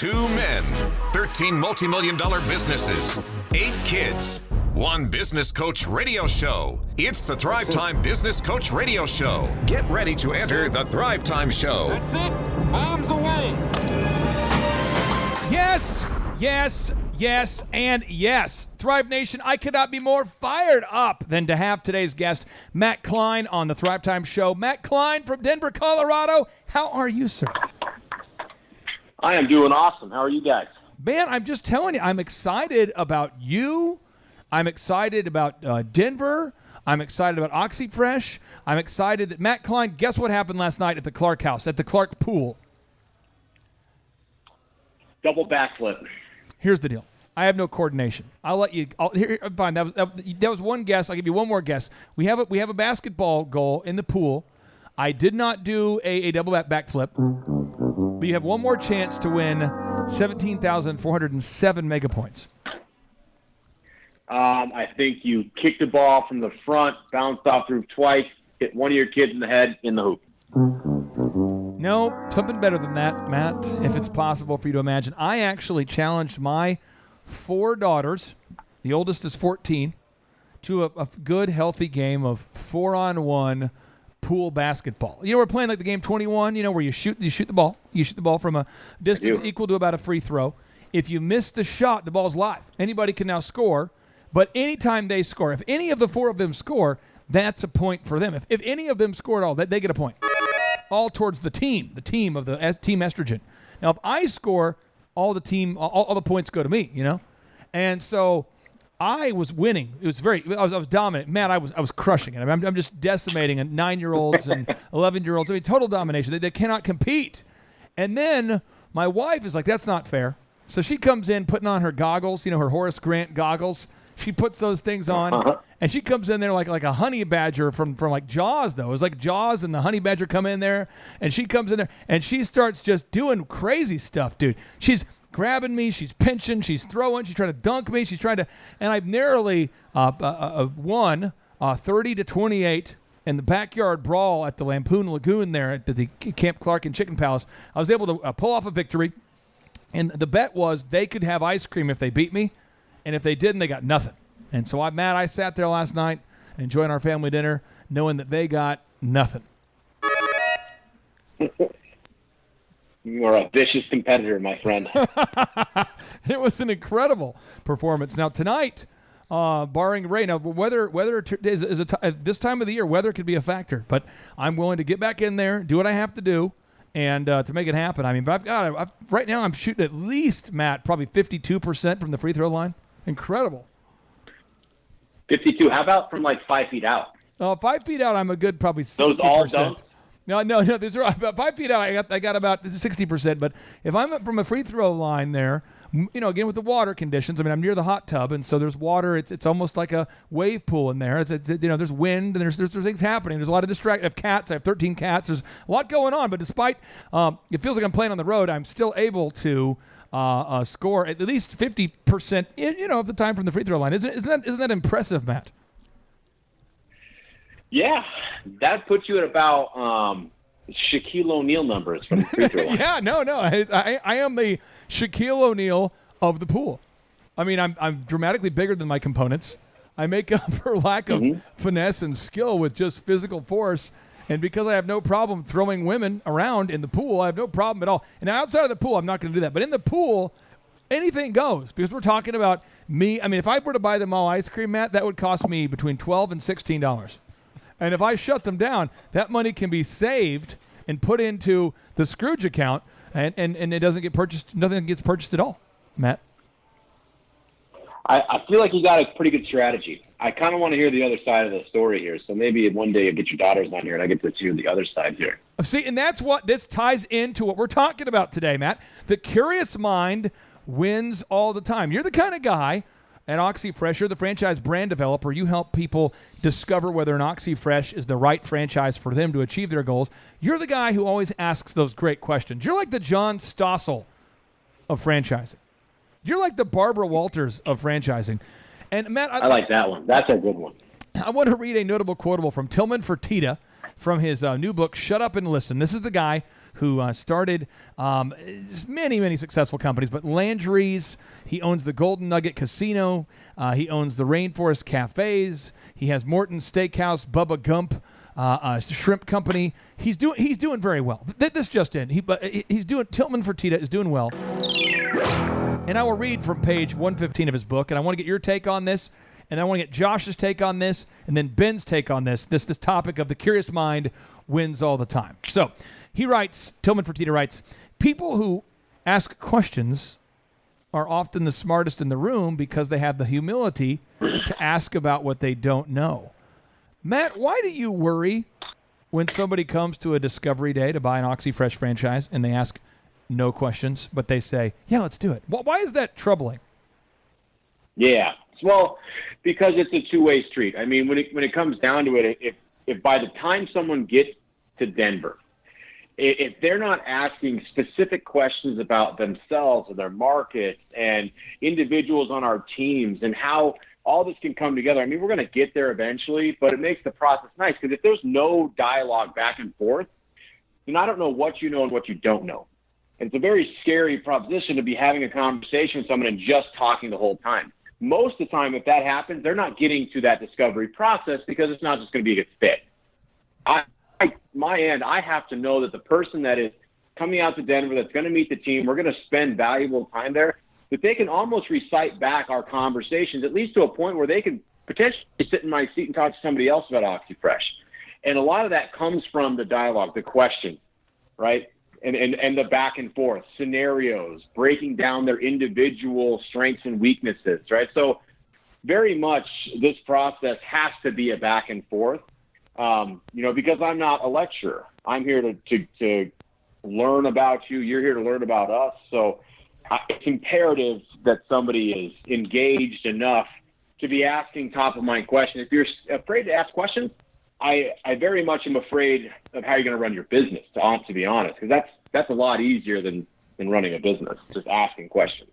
Two men, 13 multi-million-dollar businesses, 8 kids, 1 business coach radio show. It's the Thrive Time Business Coach Radio Show. Get ready to enter the Thrive Time Show. That's it. Arms away. Yes, yes, yes, and yes. Thrive Nation, I could not be more fired up than to have today's guest, Matt Klein, on the Thrive Time Show. Matt Klein from Denver, Colorado. How are you, sir? I am doing awesome. How are you guys? Man, I'm just telling you, I'm excited about you. I'm excited about Denver. I'm excited about OxyFresh. I'm excited that Matt Klein, guess what happened last night at the Clark house, at the Clark pool? Double backflip. Here's the deal. I have no coordination. I'll let you. Fine. That was one guess. I'll give you one more guess. We have a basketball goal in the pool. I did not do a double backflip, but you have one more chance to win 17,407 mega points. I think you kicked the ball from the front, bounced off the roof twice, hit one of your kids in the head in the hoop. No, something better than that, Matt, if it's possible for you to imagine. I actually challenged my 4 daughters, the oldest is 14, to a good, healthy game of 4-on-1 pool basketball. You know, we're playing like the game 21, you know, where you shoot the ball. You shoot the ball from a distance equal to about a free throw. If you miss the shot, the ball's live. Anybody can now score, but anytime they score, if any of the 4 of them score, that's a point for them. If any of them score at all, they get a point. All towards the team of the team estrogen. Now, if I score, all the points go to me, you know? And so I was winning. It was I was dominant. Man, I was crushing it. I'm just decimating 9-year-olds and 11-year-olds. I mean, total domination. They cannot compete. And then my wife is like, that's not fair. So she comes in putting on her goggles, you know, her Horace Grant goggles. She puts those things on, and she comes in there like a honey badger from like Jaws, though. It was like Jaws, and the honey badger come in there, and she comes in there, and she starts just doing crazy stuff, dude. She's grabbing me, she's pinching, she's throwing, she's trying to dunk me, and I narrowly won 30-28 in the backyard brawl at the Lampoon Lagoon there at the Camp Clark and Chicken Palace. I was able to pull off a victory, and the bet was they could have ice cream if they beat me. And if they didn't, they got nothing. And so I sat there last night enjoying our family dinner, knowing that they got nothing. You are a vicious competitor, my friend. It was an incredible performance. Now tonight, barring rain, now weather is this time of the year, weather could be a factor. But I'm willing to get back in there, do what I have to do, and to make it happen. I mean, but right now I'm shooting at least, Matt, probably 52% from the free throw line. Incredible. 52. How about from like 5 feet out? 5 feet out, I'm a good probably 60%. Those all don't? No. These are about 5 feet out. I got about 60%. But if I'm from a free throw line there, you know, again with the water conditions. I mean, I'm near the hot tub, and so there's water. It's almost like a wave pool in there. It's you know, there's wind and there's things happening. There's a lot of I have cats. I have 13 cats. There's a lot going on. But despite it feels like I'm playing on the road, I'm still able to score at least 50%. You know, of the time from the free throw line. Isn't that impressive, Matt? Yeah, that puts you at about Shaquille O'Neal numbers from the free throw line. Yeah, no. I am the Shaquille O'Neal of the pool. I mean, I'm dramatically bigger than my components. I make up for lack of finesse and skill with just physical force. And because I have no problem throwing women around in the pool, I have no problem at all. And outside of the pool, I'm not going to do that. But in the pool, anything goes, because we're talking about me. I mean, if I were to buy them all ice cream, Matt, that would cost me between $12 and $16. And if I shut them down, that money can be saved and put into the Scrooge account, and it doesn't get purchased. Nothing gets purchased at all, Matt. I feel like you got a pretty good strategy. I kind of want to hear the other side of the story here. So maybe one day you get your daughters on here and I get to hear the other side here. See, and that's what this ties into what we're talking about today, Matt. The curious mind wins all the time. You're the kind of guy at OxyFresh, you're the franchise brand developer. You help people discover whether an OxyFresh is the right franchise for them to achieve their goals. You're the guy who always asks those great questions. You're like the John Stossel of franchising. You're like the Barbara Walters of franchising. And Matt, I like that one. That's a good one. I want to read a notable quotable from Tillman Fertitta. from his new book, Shut Up and Listen. This is the guy who started many, many successful companies, but Landry's, he owns the Golden Nugget Casino, he owns the Rainforest Cafes, he has Morton's Steakhouse, Bubba Gump, shrimp company. He's doing very well. This just in. He's doing. Tillman Fertitta is doing well. And I will read from page 115 of his book, and I want to get your take on this, and I want to get Josh's take on this, and then Ben's take on this. This topic of the curious mind wins all the time. So he writes. Tillman Fertitta writes, people who ask questions are often the smartest in the room because they have the humility to ask about what they don't know. Matt, why do you worry when somebody comes to a Discovery Day to buy an OxyFresh franchise and they ask no questions, but they say, yeah, let's do it? Why is that troubling? Yeah. Well, because it's a two-way street. I mean, when it comes down to it, if by the time someone gets to Denver, if they're not asking specific questions about themselves and their market and individuals on our teams and how all this can come together. I mean, we're going to get there eventually, but it makes the process nice because if there's no dialogue back and forth, then I don't know what you know and what you don't know. And it's a very scary proposition to be having a conversation with someone and just talking the whole time. Most of the time, if that happens, they're not getting to that discovery process because it's not just going to be a good fit. I have to know that the person that is coming out to Denver that's going to meet the team, we're going to spend valuable time there, that they can almost recite back our conversations, at least to a point where they can potentially sit in my seat and talk to somebody else about OxyFresh. And a lot of that comes from the dialogue, the question, right? And the back and forth, scenarios, breaking down their individual strengths and weaknesses, right? So very much this process has to be a back and forth, because I'm not a lecturer. I'm here to learn about you. You're here to learn about us. So it's imperative that somebody is engaged enough to be asking top-of-mind questions. If you're afraid to ask questions, I very much am afraid of how you're going to run your business, to be honest, because that's a lot easier than running a business, just asking questions.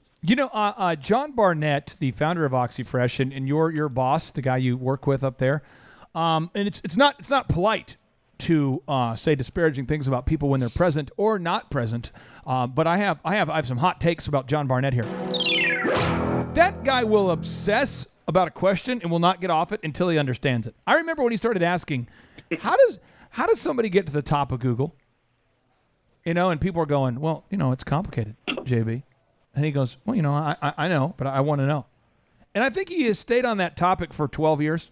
John Barnett, the founder of OxyFresh, and your boss, the guy you work with up there, and it's not polite to say disparaging things about people when they're present or not present. But I have some hot takes about John Barnett here. That guy will obsess about a question and will not get off it until he understands it. I remember when he started asking, how does somebody get to the top of Google? And people are going, well, it's complicated, JB. And he goes, well, I know, but I want to know. And I think he has stayed on that topic for 12 years.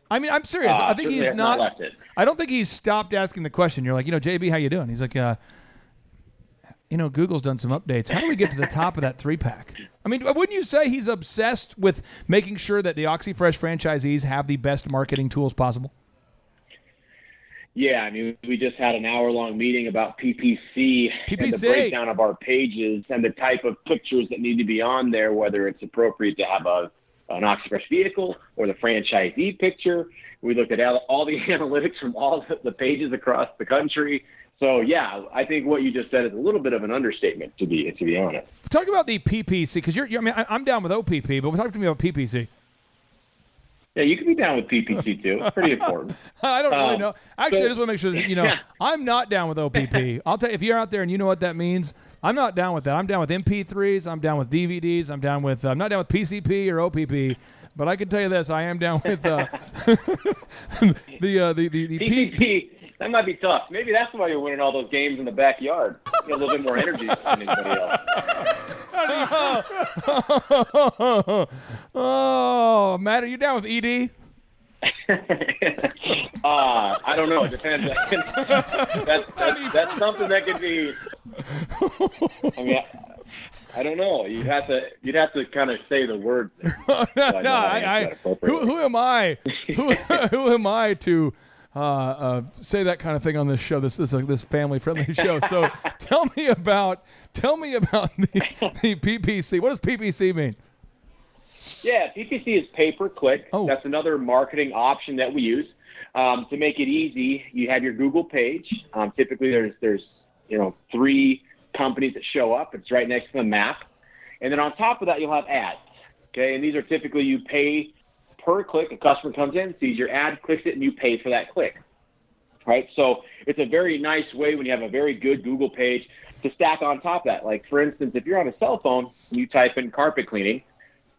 I mean, I'm serious. I think he's not. I don't think he's stopped asking the question. You're like, JB, how you doing? He's like, Google's done some updates. How do we get to the top of that 3-pack? I mean, wouldn't you say he's obsessed with making sure that the OxyFresh franchisees have the best marketing tools possible? Yeah, I mean, we just had an hour-long meeting about PPC and the breakdown of our pages and the type of pictures that need to be on there, whether it's appropriate to have an OxyFresh vehicle or the franchisee picture. We looked at all the analytics from all the pages across the country. So, yeah, I think what you just said is a little bit of an understatement, to be honest. Talk about the PPC, because I'm down with OPP, but talk to me about PPC. Yeah, you can be down with PPC too. It's pretty important. I don't really know. Actually, I just want to make sure that, I'm not down with OPP. I'll tell you, if you're out there and you know what that means, I'm not down with that. I'm down with MP3s. I'm down with DVDs. I'm not down with PCP or OPP. But I can tell you this, I am down with the PPP. That might be tough. Maybe that's why you're winning all those games in the backyard. You got a little bit more energy than anybody else. Oh, Matt, are you down with ED? I don't know. It depends. That's something that could be. I mean, I don't know. You'd have to kind of say the word. Who am I? Who am I to say that kind of thing on this show? This is this family-friendly show. So tell me about the PPC. What does PPC mean? Yeah, PPC is pay-per-click. Oh. That's another marketing option that we use to make it easy. You have your Google page. Typically, there's 3 companies that show up. It's right next to the map, and then on top of that, you'll have ads. Okay, and these are typically you pay per click. A customer comes in, sees your ad, clicks it, and you pay for that click. right? So it's a very nice way when you have a very good Google page to stack on top of that. Like, for instance, if you're on a cell phone, you type in carpet cleaning,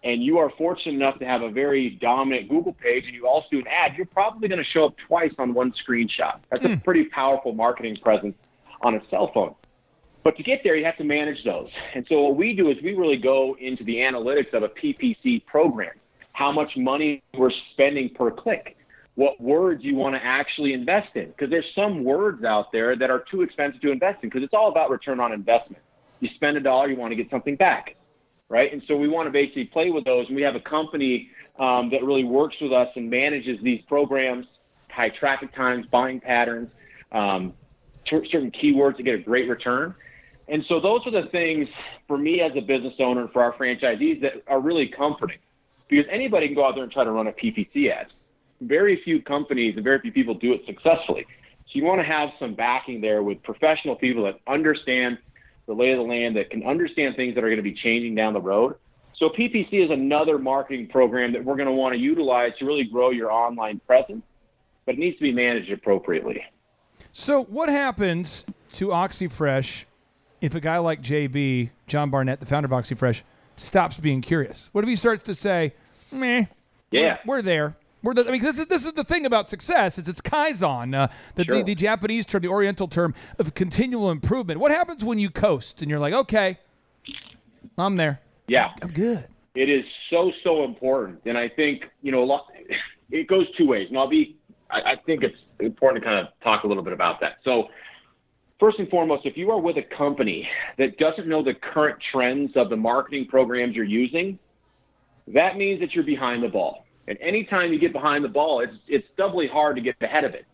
and you are fortunate enough to have a very dominant Google page, and you also do an ad, you're probably going to show up twice on one screenshot. That's a pretty powerful marketing presence on a cell phone. But to get there, you have to manage those. And so what we do is we really go into the analytics of a PPC program, how much money we're spending per click, what words you want to actually invest in, because there's some words out there that are too expensive to invest in, because it's all about return on investment. You spend $1, you want to get something back. Right. And so we want to basically play with those. And we have a company that really works with us and manages these programs, high traffic times, buying patterns, certain keywords to get a great return. And so those are the things for me as a business owner and for our franchisees that are really comforting, because anybody can go out there and try to run a PPC ad. Very few companies and very few people do it successfully. So you want to have some backing there with professional people that understand the lay of the land, that can understand things that are going to be changing down the road. So PPC is another marketing program that we're going to want to utilize to really grow your online presence, but it needs to be managed appropriately. So what happens to OxyFresh if a guy like JB, John Barnett, the founder of OxyFresh, stops being curious? What if he starts to say, meh, yeah, we're there. I mean, this is the thing about success. It's Kaizen, the Japanese term, the Oriental term of continual improvement. What happens when you coast and you're like, okay, I'm there. Yeah, I'm good. It is so important, and I think it goes two ways. And I think it's important to kind of talk a little bit about that. So, first and foremost, if you are with a company that doesn't know the current trends of the marketing programs you're using, that means that you're behind the ball. And anytime you get behind the ball, it's doubly hard to get ahead of it,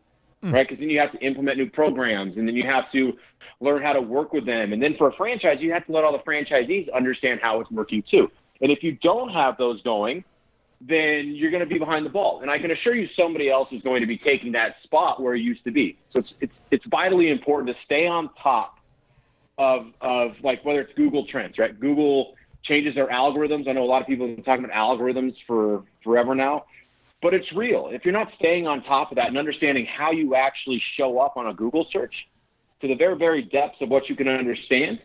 right? Because then you have to implement new programs, and then you have to learn how to work with them. And then for a franchise, you have to let all the franchisees understand how it's working too. And if you don't have those going, then you're going to be behind the ball. And I can assure you somebody else is going to be taking that spot where you used to be. So it's vitally important to stay on top of like whether it's Google Trends, right? Google changes their algorithms. I know a lot of people have been talking about algorithms for forever now, but it's real. If you're not staying on top of that and understanding how you actually show up on a Google search to the very, very depths of what you can understand,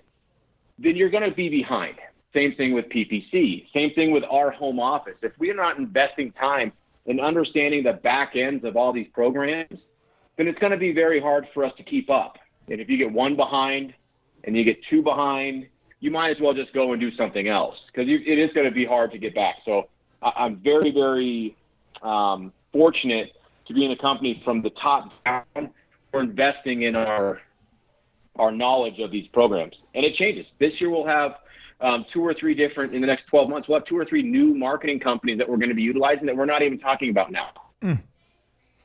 then you're going to be behind. Same thing with PPC. Same thing with our home office. If we're not investing time in understanding the back ends of all these programs, then it's going to be very hard for us to keep up. And if you get one behind and you get two behind, you might as well just go and do something else, because it is going to be hard to get back. So I'm very, very fortunate to be in a company from the top down. We're investing in our knowledge of these programs, and it changes. This year we'll have two or three different, in the next 12 months, we'll have two or three new marketing companies that we're going to be utilizing that we're not even talking about now.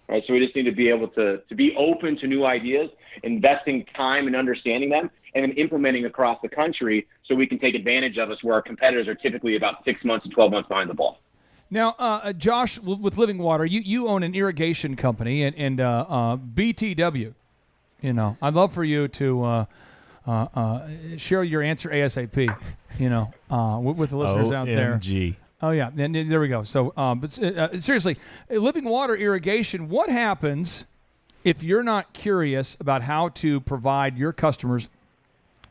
Right, so we just need to be able to be open to new ideas, investing time and understanding them, and then implementing across the country so we can take advantage of us where our competitors are typically about 6 months to 12 months behind the ball. Now, Josh, with Living Water, you own an irrigation company, and BTW. I'd love for you to share your answer ASAP, with the listeners out there. OMG. Oh, yeah. And there we go. So, but seriously, Living Water Irrigation, what happens if you're not curious about how to provide your customers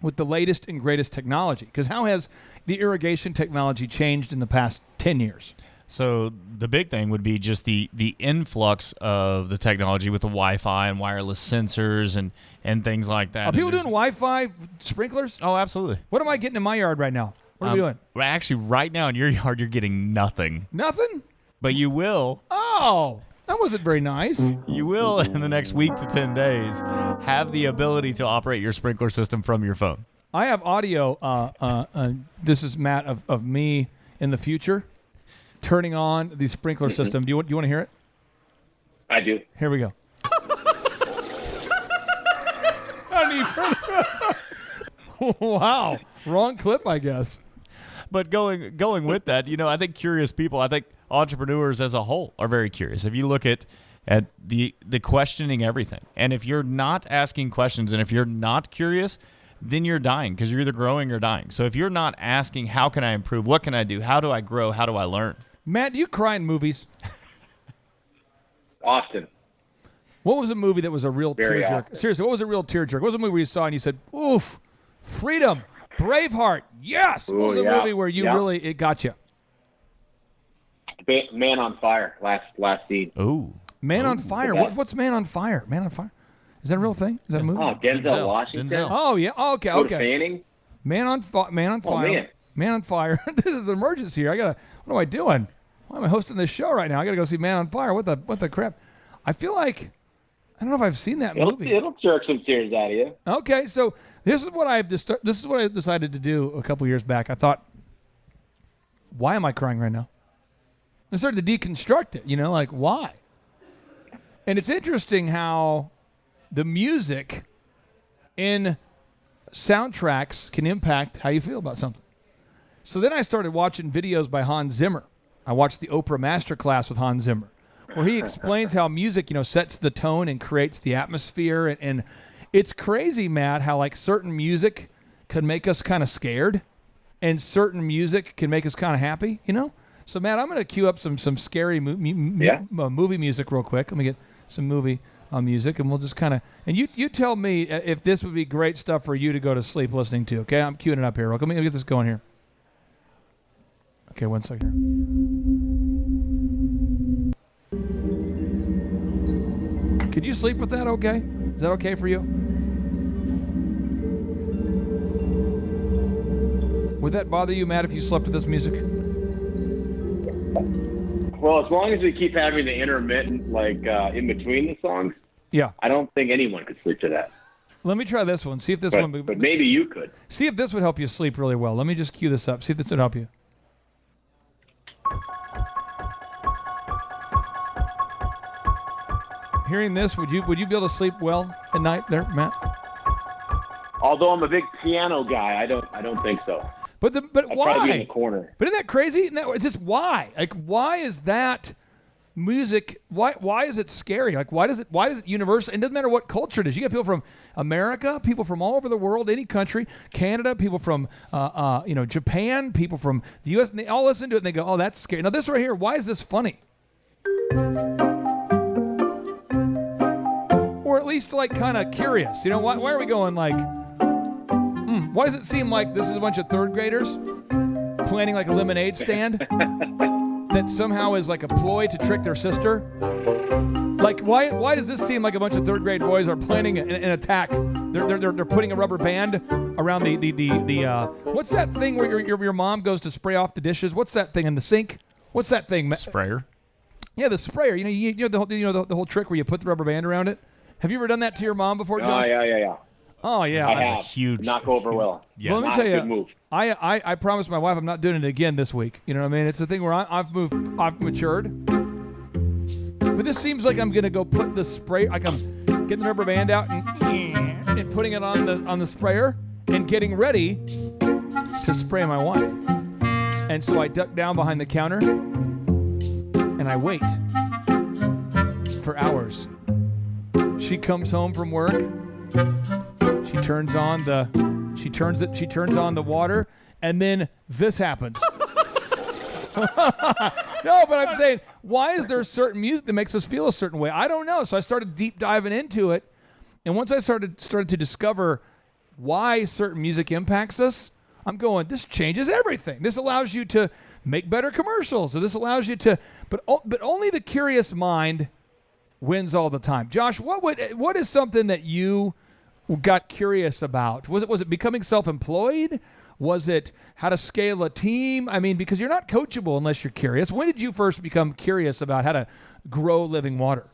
with the latest and greatest technology? Because how has the irrigation technology changed in the past 10 years? So the big thing would be just the influx of the technology with the Wi-Fi and wireless sensors and things like that. Are people doing Wi-Fi sprinklers? Oh, absolutely. What am I getting in my yard right now? What are we doing? Well, actually, right now in your yard, you're getting nothing. Nothing? But you will. Oh, that wasn't very nice. You will, in the next week to 10 days, have the ability to operate your sprinkler system from your phone. I have audio. This is Matt of me in the future turning on the sprinkler system. Do you want to hear it? I do. Here we go. Wow. Wrong clip, I guess. But going with that, I think curious people, I think entrepreneurs as a whole are very curious. If you look at the questioning everything, and if you're not asking questions and if you're not curious, then you're dying, because you're either growing or dying. So if you're not asking, how can I improve? What can I do? How do I grow? How do I learn? Matt, do you cry in movies? Often. What was a movie that was a real Very tearjerker? often. Seriously, what was a real tearjerker? What was a movie you saw and you said, oof, freedom, Braveheart, yes. What was a movie where you really, it got you? Man on Fire, last scene. Ooh. Man on Fire. What's Man on Fire? Man on Fire. Is that a real thing? Is that a movie? Oh, Denzel Washington. Denzel. Oh, yeah. Oh, okay. Dakota Okay. Fanning. Man on Fire. man. Man on Fire. This is an emergency here. What am I doing? Why am I hosting this show right now? I gotta go see Man on Fire. What the crap? I feel like I don't know if I've seen that movie. It'll jerk some tears out of you. Okay, so this is what I decided to do a couple years back. I thought, why am I crying right now? I started to deconstruct it. Like why? And it's interesting how the music in soundtracks can impact how you feel about something. So then I started watching videos by Hans Zimmer. I watched the Oprah Masterclass with Hans Zimmer, where he explains how music, sets the tone and creates the atmosphere. And it's crazy, Matt, how like certain music can make us kind of scared and certain music can make us kind of happy, So, Matt, I'm going to cue up some scary movie music real quick. Let me get some movie music, and we'll just kind of – and you tell me if this would be great stuff for you to go to sleep listening to, okay? I'm queuing it up here. Let me get this going here. Okay, 1 second here. Could you sleep with that okay? Is that okay for you? Would that bother you, Matt, if you slept with this music? Well, as long as we keep having the intermittent, in between the songs, Yeah. I don't think anyone could sleep to that. Let me try this one. See if this But, one. but maybe you could. See if this would help you sleep really well. Let me just cue this up. See if this would help you. Hearing this, would you be able to sleep well at night there, Matt? Although I'm a big piano guy, I don't think so. But I'd why? probably be in the corner. But isn't that crazy? It's just why? Like, why is that music? Why is it scary? Like, why is it universal? It doesn't matter what culture it is. You get people from America, people from all over the world, any country, Canada, people from Japan, people from the U.S. And they all listen to it and they go, "Oh, that's scary." Now this right here, why is this funny? Or at least like kind of curious. Why are we going like? Why does it seem like this is a bunch of third graders planning like a lemonade stand that somehow is like a ploy to trick their sister? Like, why does this seem like a bunch of third grade boys are planning an attack? They're putting a rubber band around the what's that thing where your mom goes to spray off the dishes? What's that thing in the sink? What's that thing? Sprayer. Yeah, the sprayer. The whole trick where you put the rubber band around it. Have you ever done that to your mom before, Josh? Oh, yeah. Oh yeah, I That's have. a huge Knock over well. Yeah. Well, let me Not tell a you, good move. I promised my wife I'm not doing it again this week. You know what I mean? It's the thing where I've matured. But this seems like I'm gonna go put the spray, like I'm getting the rubber band out and putting it on the sprayer and getting ready to spray my wife. And so I duck down behind the counter and I wait for hours. She comes home from work. She turns on the water, and then this happens. No, but I'm saying, why is there certain music that makes us feel a certain way? I don't know. So I started deep diving into it, and once I started to discover why certain music impacts us, I'm going, this changes everything. This allows you to make better commercials. So this allows you to, but only the curious mind wins all the time. Josh, what is something that you got curious about? Was it becoming self-employed? Was it how to scale a team? I mean, because you're not coachable unless you're curious. When did you first become curious about how to grow living water?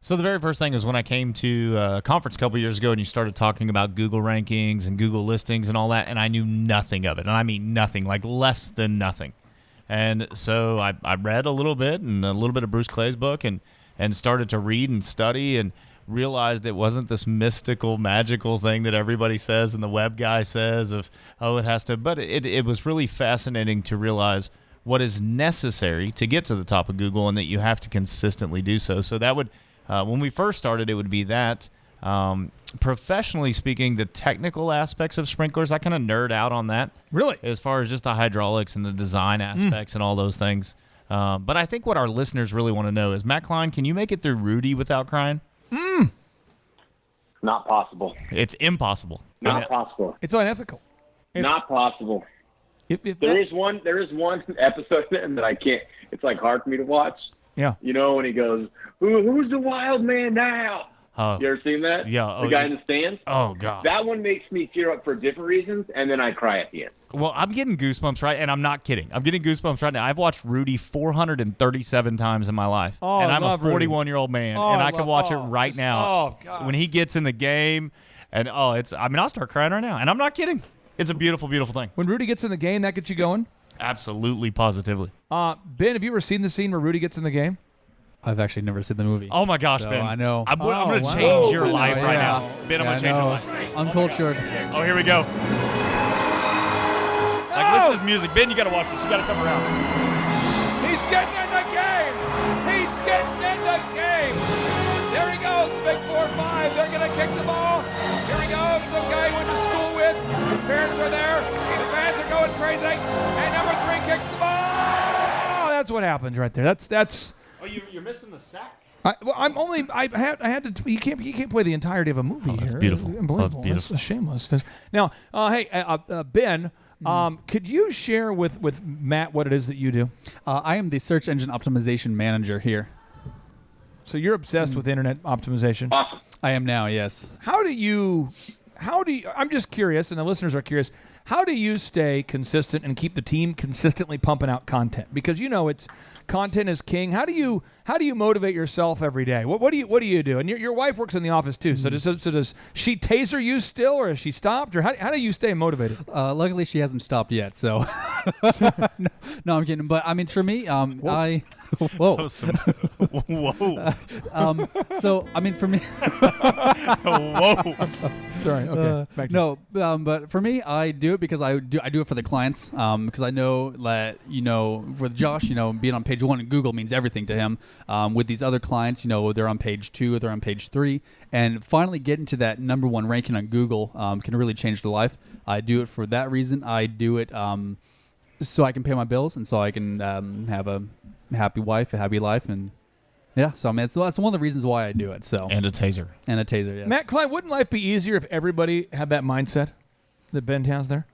So the very first thing was when I came to a conference a couple years ago and you started talking about Google rankings and Google listings and all that, and I knew nothing of it. And I mean nothing, like less than nothing. And so I read a little bit and a little bit of Bruce Clay's book and started to read and study and realized it wasn't this mystical, magical thing that everybody says and the web guy says of, oh, it has to. But it was really fascinating to realize what is necessary to get to the top of Google and that you have to consistently do so. So that would, when we first started, it would be that. Professionally speaking, the technical aspects of sprinklers, I kind of nerd out on that. Really? As far as just the hydraulics and the design aspects and all those things. But I think what our listeners really want to know is, Matt Klein, can you make it through Rudy without crying? Not possible. It's impossible. Not possible. It's unethical. Not possible. If There is one episode that I can't. It's like hard for me to watch. Yeah. You know, when he goes, "Who's the wild man now?" You ever seen that? Yeah. The guy in the stands. Oh gosh. That one makes me tear up for different reasons, and then I cry at the end. Well, I'm getting goosebumps, right? And I'm not kidding. I'm getting goosebumps right now. I've watched Rudy 437 times in my life. Oh, and I'm a I love Rudy. 41-year-old man, Oh, and I I can love- watch it oh, right just- now. oh, God. When he gets in the game, and I'll start crying right now. And I'm not kidding. It's a beautiful, beautiful thing. When Rudy gets in the game, that gets you going? Absolutely, positively. Ben, have you ever seen the scene where Rudy gets in the game? I've actually never seen the movie. Oh my gosh, So, Ben! I know. I'm going to wow. change your I know, life right yeah. now, Ben. I'm going to change your life. Uncultured. Oh, here we go. Like, listen to this music, Ben. You got to watch this. You got to come around. He's getting in the game. He's getting in the game. There he goes, big 4-5. They're going to kick the ball. Here he goes, some guy he went to school with. His parents are there. The fans are going crazy. And number 3 kicks the ball. That's what happens right there. That's. Oh, you're missing the sack. I had to. You can't play the entirety of a movie. that's here. beautiful. Unbelievable. That's beautiful. That's shameless. Now, hey, Ben. Could you share with Matt what it is that you do? I am the search engine optimization manager here. So you're obsessed with internet optimization. Awesome. I am now, yes. How do you? I'm just curious, and the listeners are curious. How do you stay consistent and keep the team consistently pumping out content? Because it's content is king. How do you motivate yourself every day? What do you do? And your wife works in the office too. So does she taser you still, or has she stopped, or how do you stay motivated? Luckily, she hasn't stopped yet, so. No, I'm kidding. But, I mean, for me, I... Whoa. Whoa. So, I mean, for me... Whoa. Sorry. Okay. Back to No, but for me, I do it because I do it for the clients. Because I know that with Josh, being on page 1 in Google means everything to him. With these other clients, they're on page 2, they're on page 3, and finally getting to that number 1 ranking on Google can really change their life. I do it for that reason. I do it so I can pay my bills and so I can have a happy wife, a happy life, and. Yeah, so I mean, that's one of the reasons why I do it. So And a taser. Yes. Matt Klein, wouldn't life be easier if everybody had that mindset that Ben has there?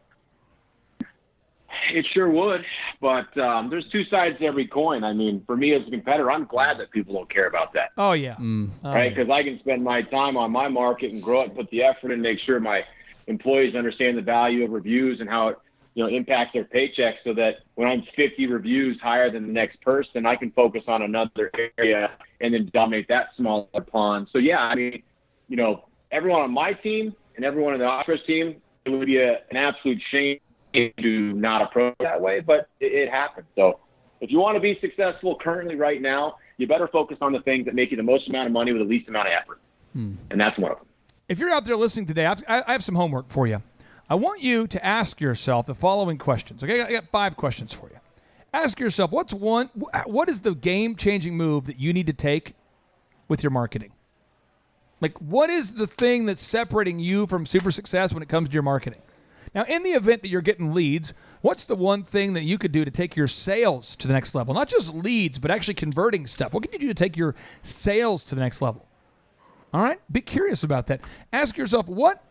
It sure would, but there's two sides to every coin. I mean, for me as a competitor, I'm glad that people don't care about that, Oh yeah. right? Because I can spend my time on my market and grow it and put the effort in and make sure my employees understand the value of reviews and how it impacts their paycheck, so that when I'm 50 reviews higher than the next person, I can focus on another area and then dominate that smaller pond. So yeah, I mean, everyone on my team and everyone on the Osprey's team, it would be an absolute shame to not approach it that way, but it happens. So if you want to be successful currently right now, you better focus on the things that make you the most amount of money with the least amount of effort. And that's one of them. If you're out there listening today, I have some homework for you. I want you to ask yourself the following questions. Okay, I got 5 questions for you. Ask yourself, what is the game-changing move that you need to take with your marketing? Like, what is the thing that's separating you from super success when it comes to your marketing? Now, in the event that you're getting leads, what's the one thing that you could do to take your sales to the next level? Not just leads, but actually converting stuff. What can you do to take your sales to the next level? All right? Be curious about that. Ask yourself, what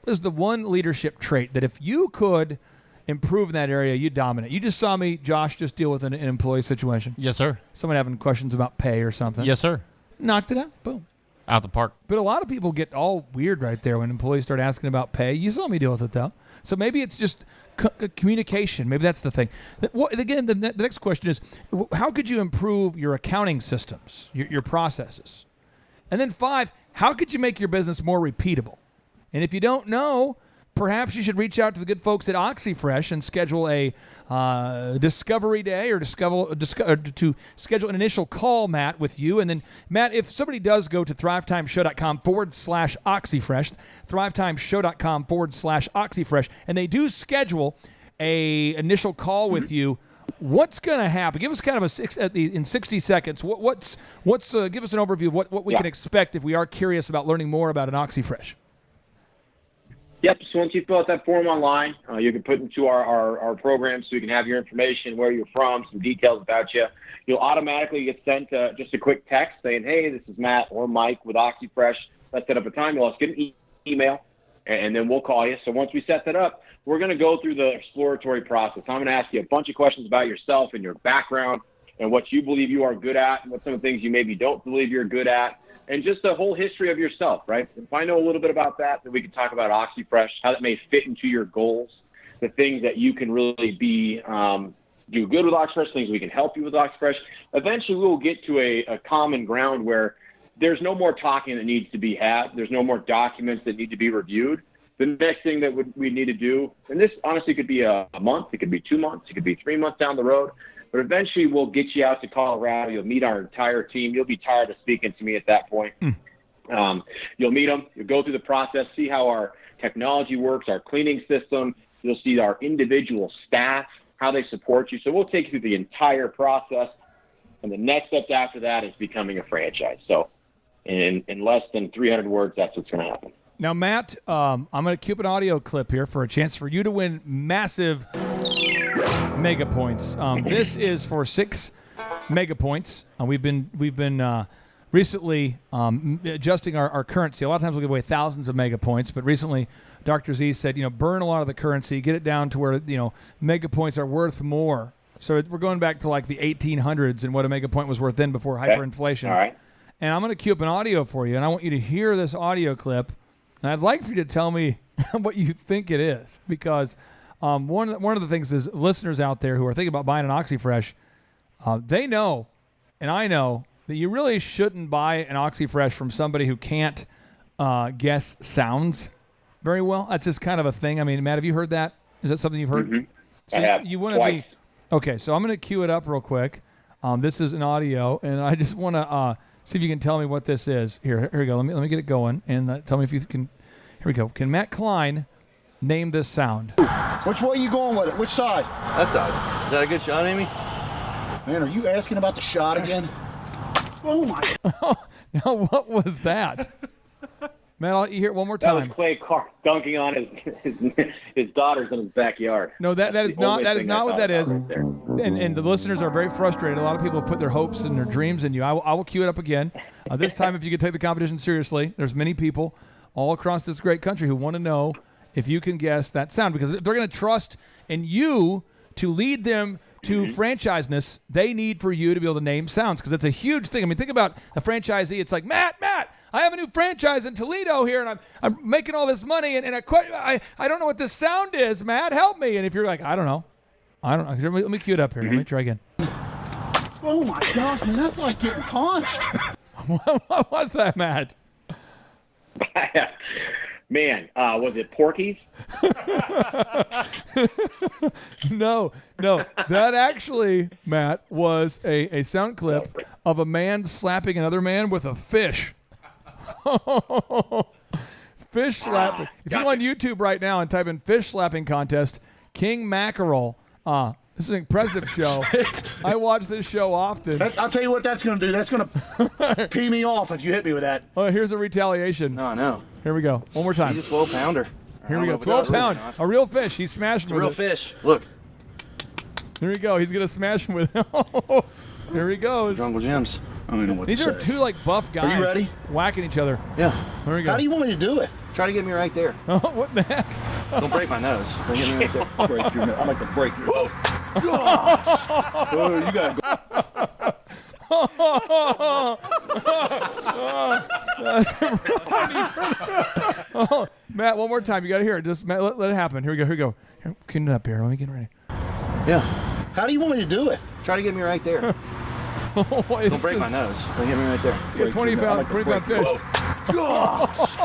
is the one leadership trait that if you could improve in that area, you dominate? You just saw me, Josh, just deal with an employee situation. Yes, sir. Someone having questions about pay or something. Yes, sir. Knocked it out. Boom. Out the park. But a lot of people get all weird right there when employees start asking about pay. You saw me deal with it, though. So maybe it's just communication. Maybe that's the thing. Again, the next question is, how could you improve your accounting systems, your processes? And then 5, how could you make your business more repeatable? And if you don't know, perhaps you should reach out to the good folks at OxyFresh and schedule a discovery day or to schedule an initial call, Matt, with you. And then, Matt, if somebody does go to thrivetimeshow.com/OxyFresh, thrivetimeshow.com/OxyFresh, and they do schedule a initial call with you, what's going to happen? Give us kind of in 60 seconds. Give us an overview of what we can expect if we are curious about learning more about an OxyFresh. Yep. So once you fill out that form online, you can put into our program so you can have your information, where you're from, some details about you. You'll automatically get sent just a quick text saying, hey, this is Matt or Mike with OxyFresh. Let's set up a time. Let's get an email, and then we'll call you. So once we set that up, we're going to go through the exploratory process. I'm going to ask you a bunch of questions about yourself and your background and what you believe you are good at and what some of the things you maybe don't believe you're good at, and just the whole history of yourself, right? If I know a little bit about that, then we can talk about OxyFresh, how that may fit into your goals, the things that you can really do good with OxyFresh, things we can help you with OxyFresh. Eventually, we will get to a common ground where there's no more talking that needs to be had. There's no more documents that need to be reviewed. The next thing that we need to do, and this honestly could be a month, it could be 2 months, it could be 3 months down the road, but eventually we'll get you out to Colorado. You'll meet our entire team. You'll be tired of speaking to me at that point. You'll meet them. You'll go through the process, see how our technology works, our cleaning system. You'll see our individual staff, how they support you. So we'll take you through the entire process. And the next step after that is becoming a franchise. So in less than 300 words, that's what's going to happen. Now, Matt, I'm going to cue up an audio clip here for a chance for you to win massive mega points. This is for 6 mega points. We've been recently adjusting our currency. A lot of times we'll give away thousands of mega points, but recently Dr. Z said, burn a lot of the currency, get it down to where, mega points are worth more. So we're going back to like the 1800s and what a mega point was worth then before hyperinflation. All right. And I'm going to cue up an audio for you, and I want you to hear this audio clip. And I'd like for you to tell me what you think it is, because one of the things is listeners out there who are thinking about buying an OxyFresh, they know, and I know, that you really shouldn't buy an OxyFresh from somebody who can't guess sounds very well. That's just kind of a thing. I mean, Matt, have you heard that? Is that something you've heard? Mm-hmm. So I have. You want to be okay. So I'm going to cue it up real quick. This is an audio, and I just want to see if you can tell me what this is. Here we go. Let me get it going, and tell me if you can. Here we go. Can Matt Klein name this sound? Which way are you going with it? Which side? That side. Is that a good shot, Amy? Man, are you asking about the shot again? Oh my! Now what was that? Matt, I'll hear it one more That time. was Clay Clark dunking on his daughters in his backyard. No, that is not what that is. Right there. And the listeners are very frustrated. A lot of people have put their hopes and their dreams in you. I will cue it up again. This time, if you could take the competition seriously, there's many people all across this great country who want to know if you can guess that sound, because if they're going to trust in you to lead them to franchiseness, they need for you to be able to name sounds, because it's a huge thing. I mean, think about a franchisee. It's like, Matt, I have a new franchise in Toledo here, and I'm making all this money, and I don't know what this sound is, Matt, help me. And if you're like, I don't know. Let me cue it up here. Let me try again. Oh my gosh, man, that's like getting punched. What was that, Matt? Man, was it Porky's? No. That actually, Matt, was a sound clip of a man slapping another man with a fish. Fish slapping. If you go on YouTube right now and type in fish slapping contest, King Mackerel. This is an impressive show. I watch this show often. I'll tell you what that's going to do. That's going to pee me off if you hit me with that. Oh, here's a retaliation. No, I know. Here we go. One more time. He's a 12-pounder. Here we go. 12-pound. A real fish. He's smashing with Real it. fish. Look. Here we go. He's going to smash him with it. Here he goes. Jungle Gems. I don't know what These to are say. two buff guys you ready? whacking each other. Yeah. Here we go. How do you want me to do it? Try to get me right there. Oh, what the heck? Don't break my nose. Don't get me right there. Break your nose. I like to break your nose. Gosh! Oh, you got to go. Oh, Matt, one more time. You got to hear it. Just Matt, let it happen. Here we go. Here, clean it up here. Let me get ready. Yeah. How do you want me to do it? Try to get me right there. Don't break my nose. Don't get me right there. Get 20-pound fish. Gosh!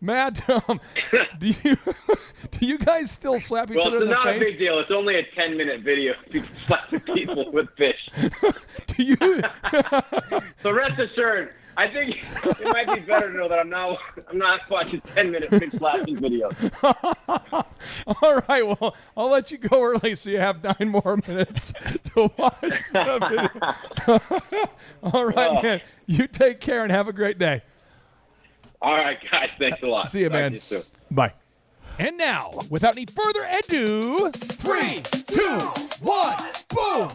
Matt, do you guys still slap each other in It's the not a face? big deal. It's only a 10-minute video. You can slap people with fish. Do you? So rest assured, I think it might be better to know that I'm not watching 10-minute fish slapping videos. All right, well, I'll let you go early so you have 9 more minutes to watch the video. All right, man. You take care and have a great day. All right, guys. Thanks a lot. See you, Talk man. to you soon. Bye. And now, without any further ado, 3, 2, 1, boom!